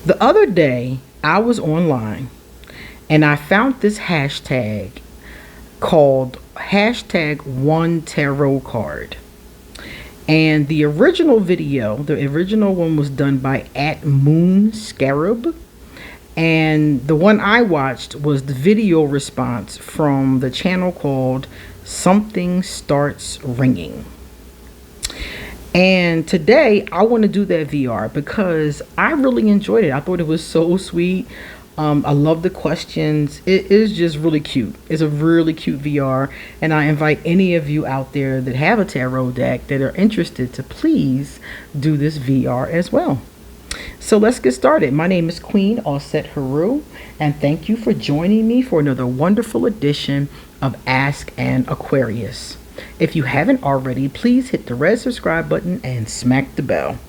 The other day, I was online and I found this hashtag called hashtag one tarot card. And the original video, the original one was done by @moonscarab. And the one I watched was the video response from the channel called Something Starts Ringing. And today I want to do that VR because I really enjoyed it. I thought it was so sweet. I love the questions. It is just really cute. It's a really cute VR. And I invite any of you out there that have a tarot deck that are interested to please do this VR as well. So let's get started. My name is QueenAusetHeru, and thank you for joining me for another wonderful edition of Ask an Aquarius. If you haven't already, please hit the red subscribe button and smack the bell.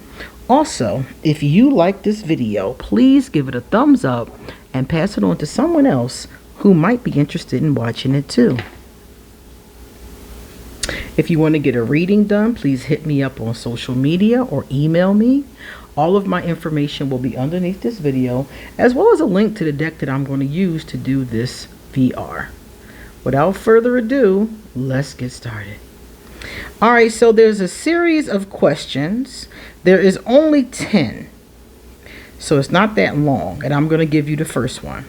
Also, if you like this video, please give it a thumbs up and pass it on to someone else who might be interested in watching it too. If you want to get a reading done, please hit me up on social media or email me. All of my information will be underneath this video, as well as a link to the deck that I'm going to use to do this VR. Without further ado, let's get started. All right, so there's a series of questions. There is only 10, so it's not that long, and I'm going to give you the first one.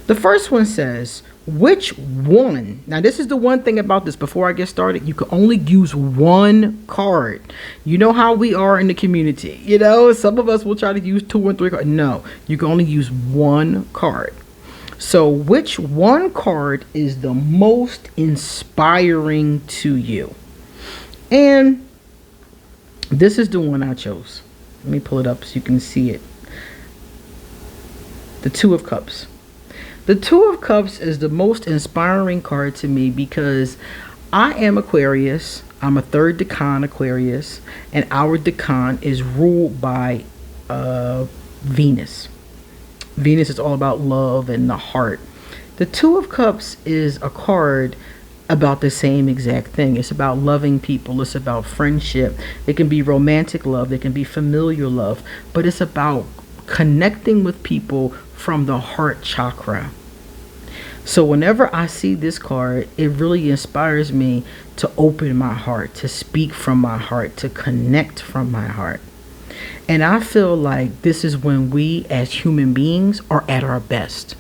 The first one says, which one? Now, this is the one thing about this. Before I get started, you can only use one card. You know how we are in the community. You know, some of us will try to use 2 and 3 cards. No, you can only use one card. So which one card is the most inspiring to you? And this is the one I chose. Let me pull it up so you can see it. The Two of Cups. The Two of Cups is the most inspiring card to me because I am Aquarius. I'm a third decan Aquarius, and our decan is ruled by Venus. Venus is all about love and the heart. The Two of Cups is a card about the same exact thing. It's about loving people. It's about friendship. It can be romantic love. It can be familiar love. But it's about connecting with people from the heart chakra. So whenever I see this card, it really inspires me to open my heart, to speak from my heart, to connect from my heart. And I feel like this is when we as human beings are at our best.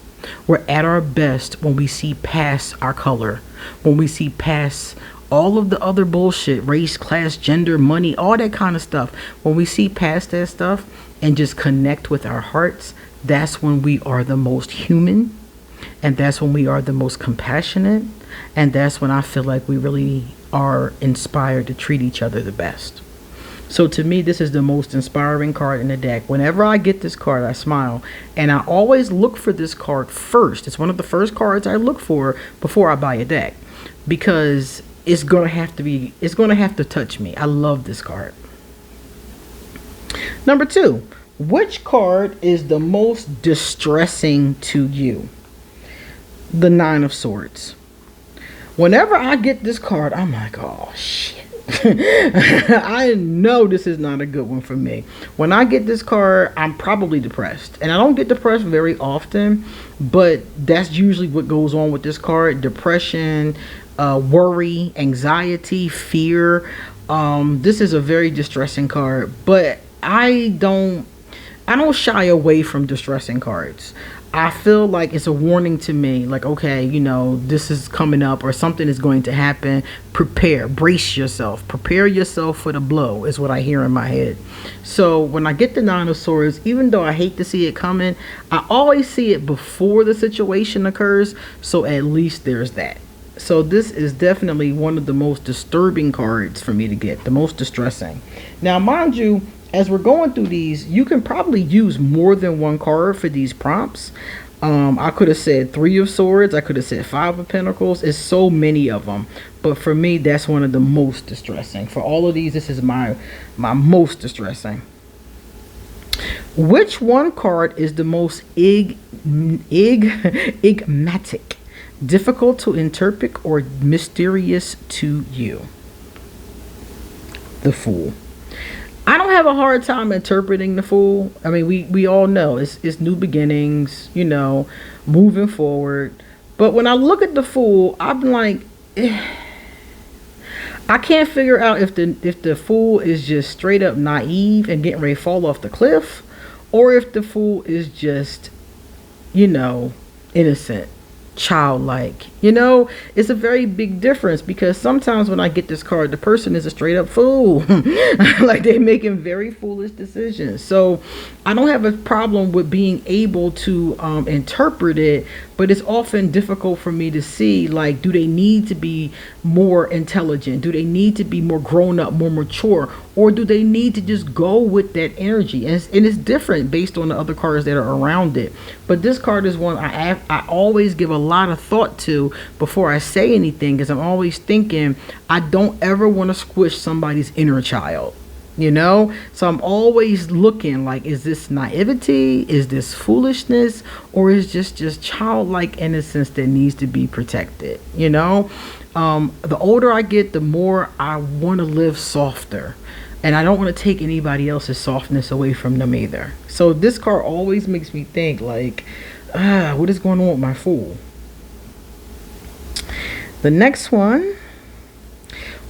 We're at our best when we see past our color, when we see past all of the other bullshit, race, class, gender, money, all that kind of stuff. When we see past that stuff and just connect with our hearts, that's when we are the most human. And that's when we are the most compassionate. And that's when I feel like we really are inspired to treat each other the best. So to me, this is the most inspiring card in the deck. Whenever I get this card, I smile. And I always look for this card first. It's one of the first cards I look for before I buy a deck. Because it's going to have to touch me. I love this card. Number 2, which card is the most distressing to you? The Nine of Swords. Whenever I get this card, I'm like, oh shit. I know this is not a good one for me. When I get this card, I'm probably depressed. And I don't get depressed very often, but that's usually what goes on with this card. Depression, worry, anxiety, fear. This is a very distressing card, but I don't shy away from distressing cards. I feel like it's a warning to me, like, okay, you know, this is coming up or something is going to happen. Prepare, brace yourself, prepare yourself for the blow is what I hear in my head. So when I get the Nine of Swords, even though I hate to see it coming, I always see it before the situation occurs. So at least there's that. So this is definitely one of the most disturbing cards for me to get, the most distressing. Now, mind you, as we're going through these, you can probably use more than one card for these prompts. I could have said 3 of Swords. I could have said 5 of Pentacles. It's so many of them. But for me, that's one of the most distressing. For all of these, this is my most distressing. Which one card is the most enigmatic, difficult to interpret, or mysterious to you? The Fool. I don't have a hard time interpreting the Fool. I mean, we all know it's new beginnings, you know, moving forward. But when I look at the Fool, I'm like, I can't figure out if the Fool is just straight up naive and getting ready to fall off the cliff, or if the Fool is just, you know, innocent, childlike. You know, it's a very big difference, because sometimes when I get this card, the person is a straight up fool. Like, they're making very foolish decisions. So I don't have a problem with being able to interpret it, but it's often difficult for me to see, like, do they need to be more intelligent? Do they need to be more grown up, more mature? Or do they need to just go with that energy? And it's different based on the other cards that are around it. But this card is one I always give a lot of thought to before I say anything, because I'm always thinking I don't ever want to squish somebody's inner child. You know, so I'm always looking like, is this naivety, is this foolishness, or is just childlike innocence that needs to be protected? You know, the older I get, the more I want to live softer, and I don't want to take anybody else's softness away from them either. So this card always makes me think, like, what is going on with my Fool? The next one.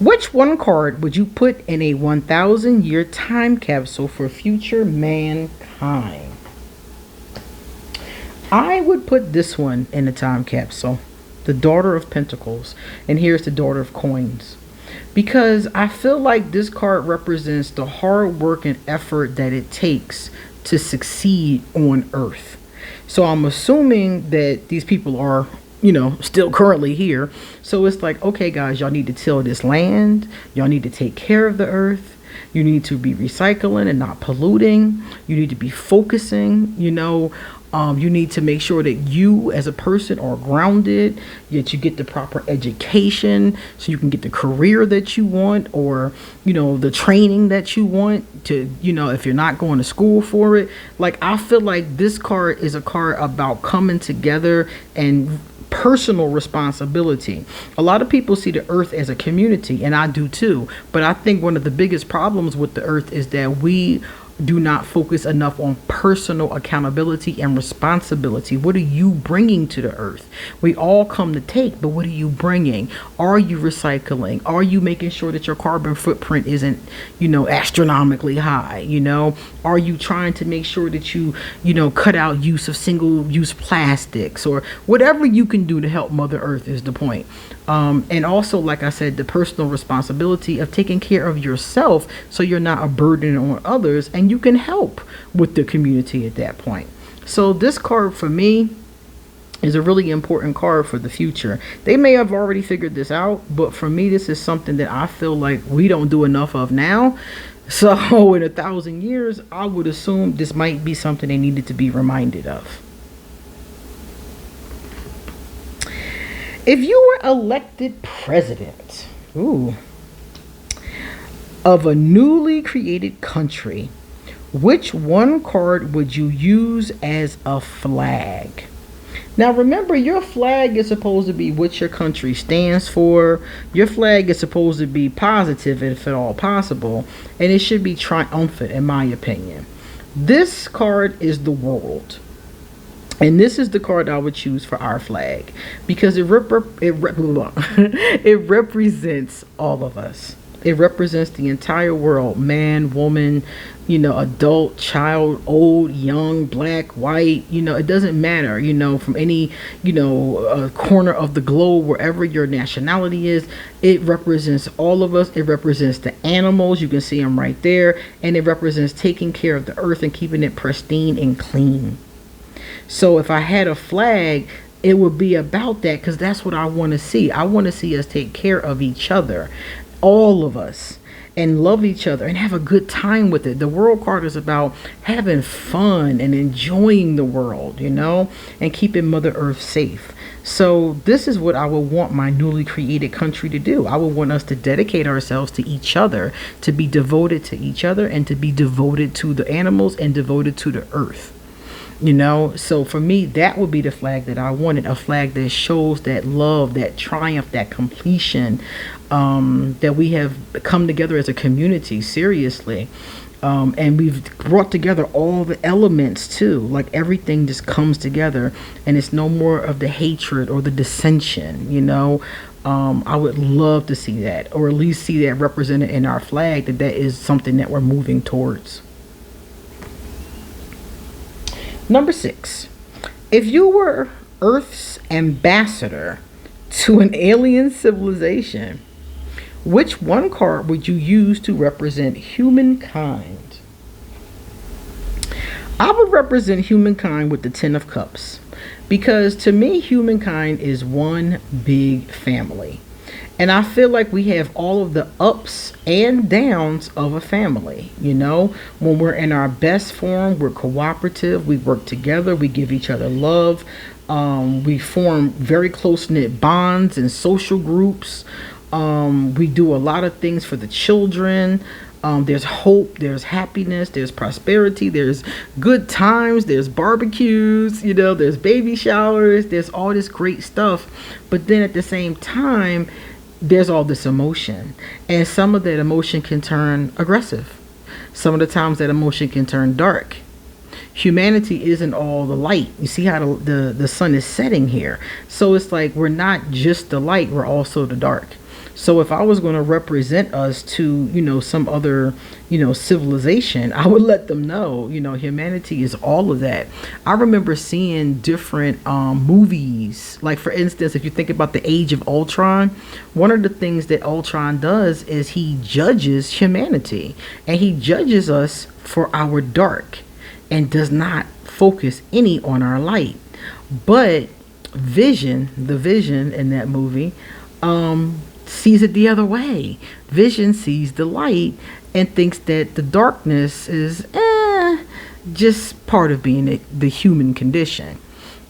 Which one card would you put in a 1,000-year time capsule for future mankind? I would put this one in a time capsule. The Daughter of Pentacles. And here's the Daughter of Coins. Because I feel like this card represents the hard work and effort that it takes to succeed on Earth. So I'm assuming that these people are, you know, still currently here. So it's like, okay, guys, y'all need to till this land. Y'all need to take care of the earth. You need to be recycling and not polluting. You need to be focusing, you know. You need to make sure that you as a person are grounded, that you get the proper education so you can get the career that you want, or, you know, the training that you want to, you know, if you're not going to school for it. Like, I feel like this card is a card about coming together and personal responsibility. A lot of people see the earth as a community, and I do too, but I think one of the biggest problems with the earth is that we do not focus enough on personal accountability and responsibility. What are you bringing to the earth? We all come to take, but what are you bringing? Are you recycling? Are you making sure that your carbon footprint isn't, you know, astronomically high? You know, are you trying to make sure that you know, cut out use of single-use plastics, or whatever you can do to help Mother Earth is the point. And also, like I said, the personal responsibility of taking care of yourself so you're not a burden on others, and you can help with the community at that point. So this card for me is a really important card for the future. They may have already figured this out, but for me, this is something that I feel like we don't do enough of now. So in 1,000 years, I would assume this might be something they needed to be reminded of. If you were elected president, of a newly created country, which one card would you use as a flag? Now remember, your flag is supposed to be what your country stands for. Your flag is supposed to be positive, if at all possible, and it should be triumphant, in my opinion. This card is the World. And this is the card I would choose for our flag, because it represents all of us. It represents the entire world, man, woman, you know, adult, child, old, young, black, white, you know, it doesn't matter, you know, from any, you know, corner of the globe, wherever your nationality is. It represents all of us. It represents the animals. You can see them right there. And it represents taking care of the earth and keeping it pristine and clean. So if I had a flag, it would be about that, because that's what I want to see. I want to see us take care of each other, all of us, and love each other and have a good time with it. The World card is about having fun and enjoying the world, you know, and keeping Mother Earth safe. So this is what I would want my newly created country to do. I would want us to dedicate ourselves to each other, to be devoted to each other, and to be devoted to the animals and devoted to the earth. You know, so for me, that would be the flag that I wanted. A flag that shows that love, that triumph, that completion, that we have come together as a community, seriously. And we've brought together all the elements too. Like everything just comes together, and it's no more of the hatred or the dissension. I would love to see that, or at least see that represented in our flag. That is something that we're moving towards. Number 6, if you were Earth's ambassador to an alien civilization, which one card would you use to represent humankind? I would represent humankind with the Ten of Cups, because to me, humankind is one big family. And I feel like we have all of the ups and downs of a family. When we're in our best form, we're cooperative, we work together, we give each other love, we form very close-knit bonds and social groups. We do a lot of things for the children. There's hope, there's happiness, there's prosperity, there's good times, there's barbecues, there's baby showers, there's all this great stuff. But then at the same time, there's all this emotion. And some of that emotion can turn aggressive. Some of the times that emotion can turn dark. Humanity isn't all the light. You see how the sun is setting here. So it's like we're not just the light, we're also the dark. So if I was going to represent us to, some other, civilization, I would let them know, humanity is all of that. I remember seeing different movies. Like, for instance, if you think about the Age of Ultron, one of the things that Ultron does is he judges humanity. And he judges us for our dark and does not focus any on our light. But the Vision in that movie, sees it the other way. Vision sees the light and thinks that the darkness is just part of being the human condition.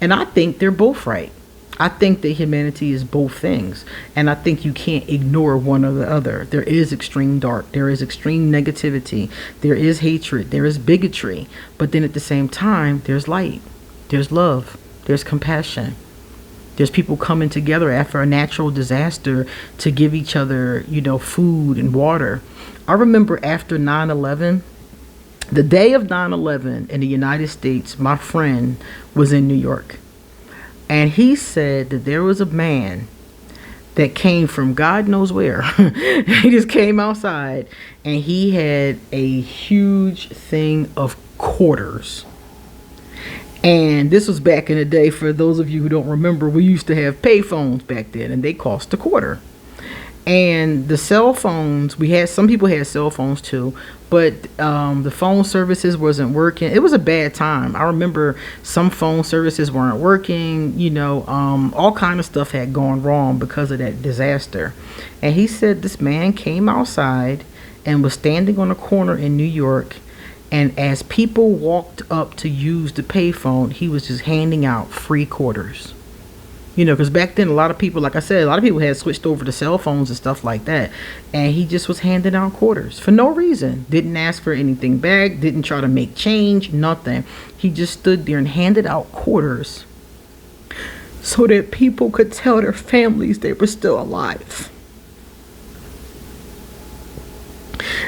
And I think they're both right. I think that humanity is both things. And I think you can't ignore one or the other. There is extreme dark. There is extreme negativity. There is hatred. There is bigotry. But then at the same time, there's light. There's love. There's compassion. There's people coming together after a natural disaster to give each other, food and water. I remember after 9/11, the day of 9/11 in the United States, my friend was in New York. And he said that there was a man that came from God knows where. He just came outside and he had a huge thing of quarters. And this was back in the day. For those of you who don't remember, we used to have pay phones back then, and they cost a quarter. And the cell phones, some people had cell phones too, but the phone services wasn't working. It was a bad time. I remember some phone services weren't working, all kind of stuff had gone wrong because of that disaster. And he said this man came outside and was standing on a corner in New York. And as people walked up to use the payphone, he was just handing out free quarters. Because back then, a lot of people, like I said, a lot of people had switched over to cell phones and stuff like that. And he just was handing out quarters for no reason. Didn't ask for anything back. Didn't try to make change. Nothing. He just stood there and handed out quarters so that people could tell their families they were still alive.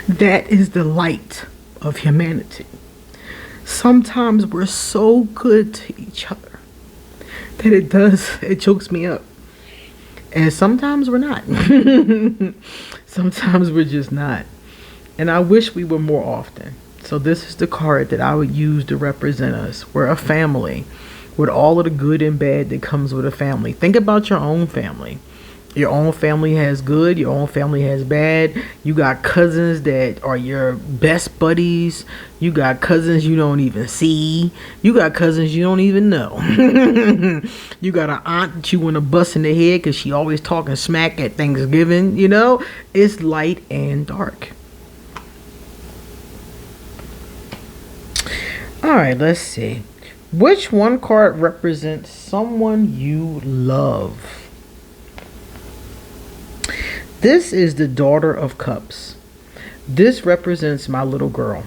That is the light of humanity. Sometimes we're so good to each other that it chokes me up. And sometimes we're not. Sometimes we're just not. And I wish we were more often. So this is the card that I would use to represent us. We're a family with all of the good and bad that comes with a family. Think about your own family. Your own family has good, your own family has bad. You got cousins that are your best buddies. You got cousins you don't even see. You got cousins you don't even know. You got an aunt that you want to bust in the head because she always talking smack at Thanksgiving. It's light and dark. All right, let's see. Which one card represents someone you love? This is the Daughter of Cups. This represents my little girl.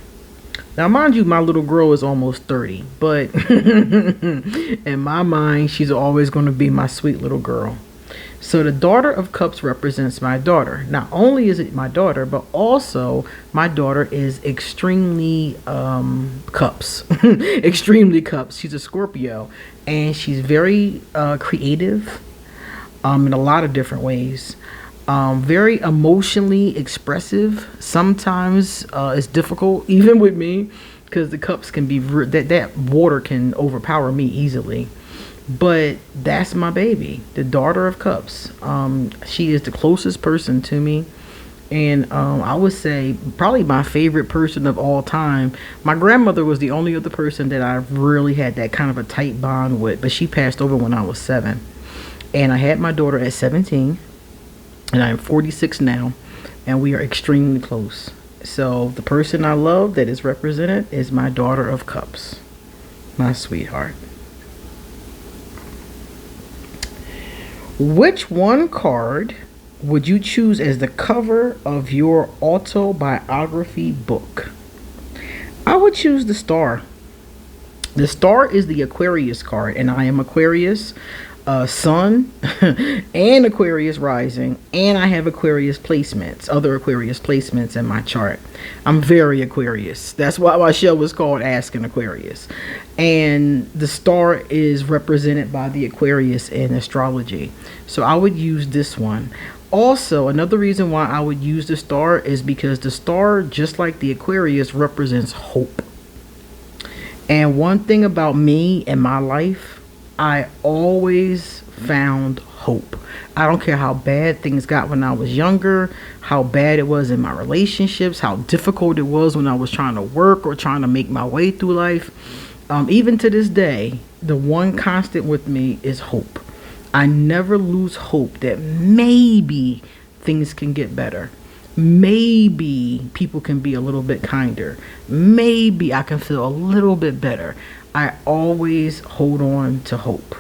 Now, mind you, my little girl is almost 30, but in my mind, she's always going to be my sweet little girl. So the daughter of cups represents my daughter. Not only is it my daughter, but also my daughter is extremely cups. Extremely cups. She's a Scorpio, and she's very creative in a lot of different ways. Very emotionally expressive. Sometimes it's difficult, even with me, because the cups can be that water can overpower me easily. But that's my baby, the daughter of cups. She is the closest person to me, and I would say probably my favorite person of all time. My grandmother was the only other person that I really had that kind of a tight bond with, but she passed over when I was 7, and I had my daughter at 17, and I am 46 now, and we are extremely close. So the person I love that is represented is my daughter of cups, my sweetheart. Which one card would you choose as the cover of your autobiography book? I would choose the star. The star is the Aquarius card, and I am Aquarius Sun and Aquarius rising, and I have Aquarius placements, other Aquarius placements in my chart. I'm very Aquarius. That's why my show was called Ask an Aquarius. And the star is represented by the Aquarius in astrology. So I would use this one. Also, another reason why I would use the star is because the star, just like the Aquarius, represents hope. And one thing about me and my life, I always found hope. I don't care how bad things got when I was younger, how bad it was in my relationships, how difficult it was when I was trying to work or trying to make my way through life. Even to this day, the one constant with me is hope. I never lose hope that maybe things can get better. Maybe people can be a little bit kinder. Maybe I can feel a little bit better. I always hold on to hope.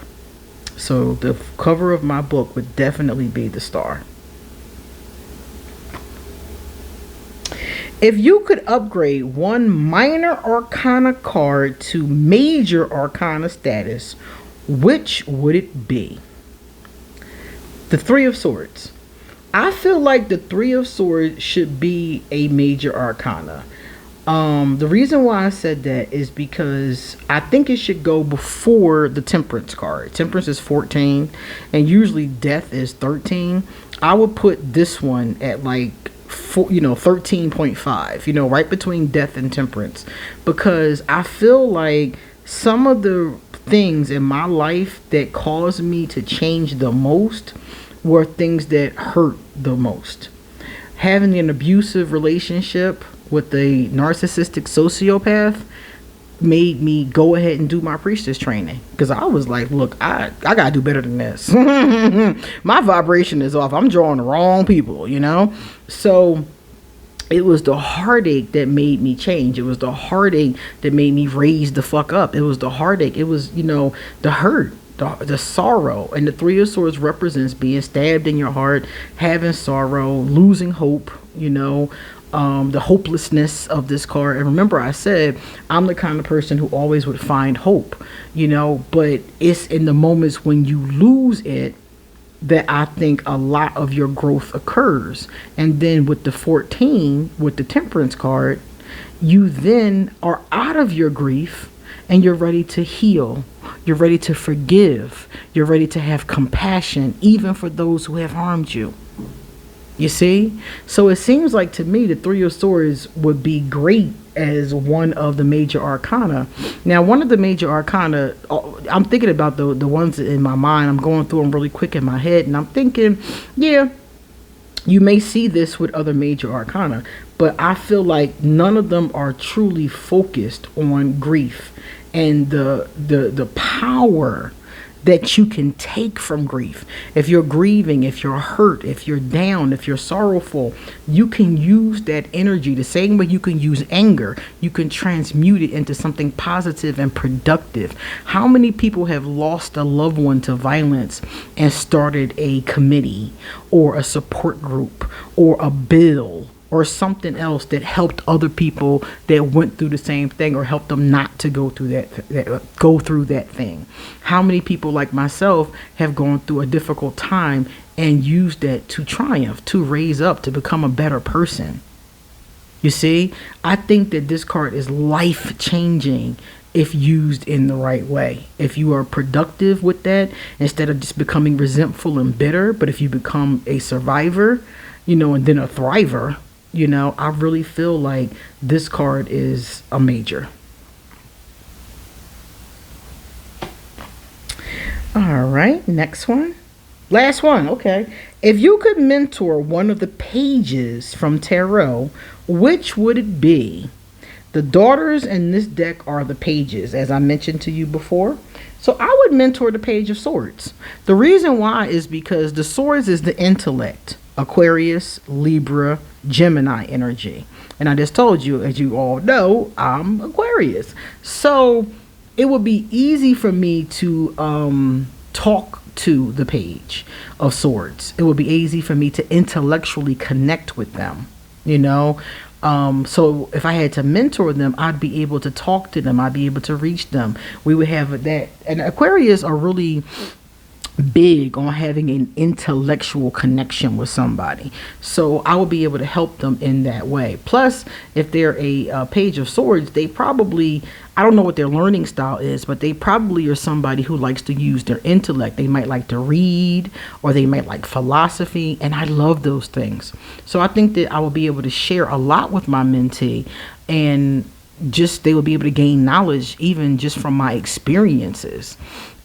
So the cover of my book would definitely be the star. If you could upgrade one minor arcana card to major arcana status, which would it be? The Three of Swords. I feel like the Three of Swords should be a major arcana. The reason why I said that is because I think it should go before the Temperance card. Temperance is 14, and usually Death is 13. I would put this one at like 13.5, right between Death and Temperance, because I feel like some of the things in my life that caused me to change the most were things that hurt the most. Having an abusive relationship with a narcissistic sociopath made me go ahead and do my priestess training, because I was like, look, I gotta do better than this. My vibration is off. I'm drawing the wrong people, so it was the heartache that made me change. It was the heartache that made me raise the fuck up. It was the heartache. It was the hurt, the sorrow. And the Three of Swords represents being stabbed in your heart, having sorrow, losing hope, the hopelessness of this card. And remember, I said I'm the kind of person who always would find hope, but it's in the moments when you lose it that I think a lot of your growth occurs. And then with the 14, with the Temperance card, you then are out of your grief and you're ready to heal. You're ready to forgive. You're ready to have compassion, even for those who have harmed you. You see? So it seems like to me the Three of Swords would be great as one of the major arcana. Now, one of the major arcana, I'm thinking about the ones in my mind. I'm going through them really quick in my head, and I'm thinking, yeah, you may see this with other major arcana, but I feel like none of them are truly focused on grief and the power that you can take from grief. If you're grieving, if you're hurt, if you're down, if you're sorrowful, you can use that energy the same way you can use anger. You can transmute it into something positive and productive. How many people have lost a loved one to violence and started a committee or a support group or a bill or something else that helped other people that went through the same thing, or helped them not to go through that thing. How many people like myself have gone through a difficult time and used that to triumph, to raise up, to become a better person? You see, I think that this card is life changing if used in the right way. If you are productive with that, instead of just becoming resentful and bitter, but if you become a survivor, and then a thriver, I really feel like this card is a major. All right, next one. Last one, okay. If you could mentor one of the pages from tarot, which would it be? The daughters in this deck are the pages, as I mentioned to you before. So I would mentor the Page of Swords. The reason why is because the swords is the intellect. Aquarius, Libra, Gemini energy. And I just told you, as you all know, I'm Aquarius. So it would be easy for me to talk to the Page of Swords. It would be easy for me to intellectually connect with them, so if I had to mentor them, I'd be able to talk to them. I'd be able to reach them. We would have that. And Aquarius are really big on having an intellectual connection with somebody. So I will be able to help them in that way. Plus, if they're a Page of Swords, they probably, I don't know what their learning style is, but they probably are somebody who likes to use their intellect. They might like to read, or they might like philosophy, and I love those things. So I think that I will be able to share a lot with my mentee, and just they will be able to gain knowledge even just from my experiences.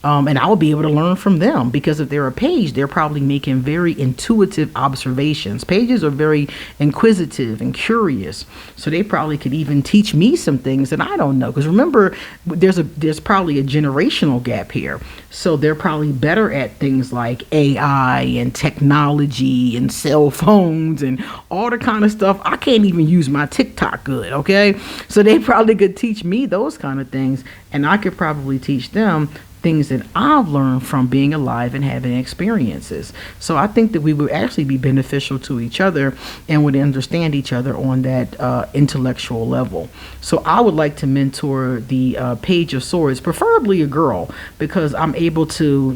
And I will be able to learn from them, because if they're a page, they're probably making very intuitive observations. Pages are very inquisitive and curious, so they probably could even teach me some things that I don't know. Because remember, there's probably a generational gap here, so they're probably better at things like AI and technology and cell phones and all the kind of stuff. I can't even use my TikTok good, okay? So they probably could teach me those kind of things, and I could probably teach them things that I've learned from being alive and having experiences. So I think that we would actually be beneficial to each other and would understand each other on that intellectual level. So I would like to mentor the Page of Swords, preferably a girl, because I'm able to,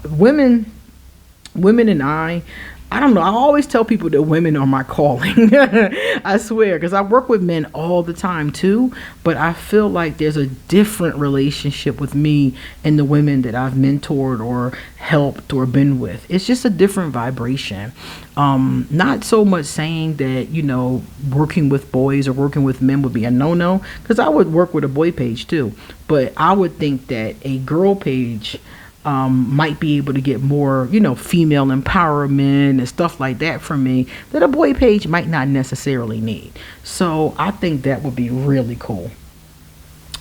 women and I don't know. I always tell people that women are my calling. I swear, because I work with men all the time too, but I feel like there's a different relationship with me and the women that I've mentored or helped or been with. It's just a different vibration. Not so much saying that, working with boys or working with men would be a no-no, because I would work with a boy page too. But I would think that a girl page might be able to get more, female empowerment and stuff like that from me that a boy page might not necessarily need. So I think that would be really cool.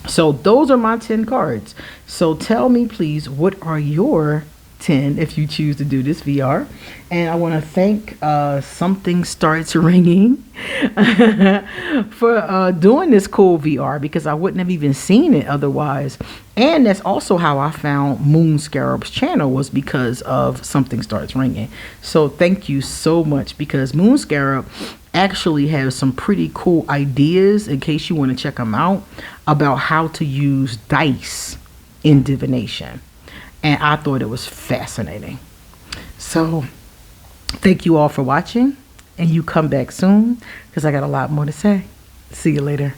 So those are my 10 cards. So tell me, please, what are your 10 if you choose to do this VR? And I want to thank Something Starts Ringing for doing this cool VR, because I wouldn't have even seen it otherwise. And that's also how I found Moon Scarab's channel, was because of Something Starts Ringing. So thank you so much, because Moon Scarab actually has some pretty cool ideas, in case you want to check them out, about how to use dice in divination. And I thought it was fascinating. So thank you all for watching, and you come back soon, because I got a lot more to say. See you later.